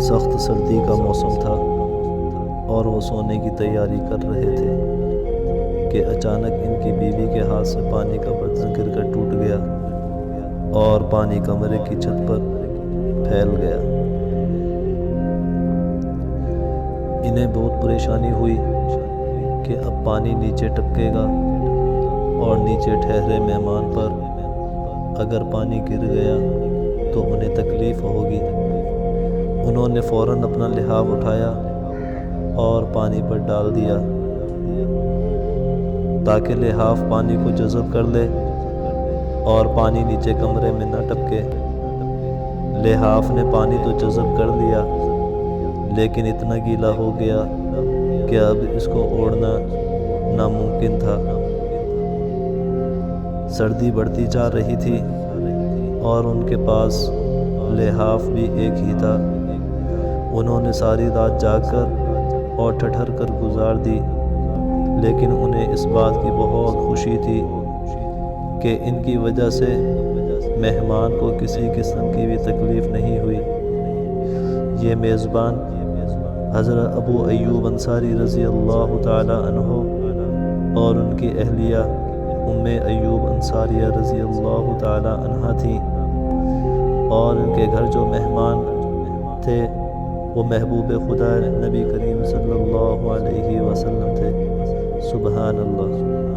سخت سردی کا موسم تھا اور وہ سونے کی تیاری کر رہے تھے کہ اچانک ان کی بیوی کے ہاتھ سے پانی کا برتن گر کر ٹوٹ گیا اور پانی کمرے کی چھت پر پھیل گیا۔ انہیں بہت پریشانی ہوئی کہ اب پانی نیچے ٹپکے گا اور نیچے ٹھہرے مہمان پر اگر پانی گر گیا تو انہیں تکلیف ہوگی۔ انہوں نے فوراً اپنا لحاف اٹھایا اور پانی پر ڈال دیا تاکہ لحاف پانی کو جذب کر لے اور پانی نیچے کمرے میں نہ ٹپکے۔ لحاف نے پانی تو جذب کر لیا لیکن اتنا گیلا ہو گیا کہ اب اس کو اوڑھنا ناممکن تھا۔ سردی بڑھتی جا رہی تھی اور ان کے پاس لحاف بھی ایک ہی تھا۔ انہوں نے ساری رات جاگ کر اور ٹھٹھر کر گزار دی، لیکن انہیں اس بات کی بہت خوشی تھی کہ ان کی وجہ سے مہمان کو کسی قسم کی بھی تکلیف نہیں ہوئی۔ یہ میزبان حضرت ابو ایوب انصاری رضی اللہ تعالی عنہ اور ان کی اہلیہ ام ایوب انصاریہ رضی اللہ تعالی عنہا تھیں، اور ان کے گھر جو مہمان تھے وہ محبوب خدا نبی کریم صلی اللہ علیہ وسلم تھے۔ سبحان اللہ۔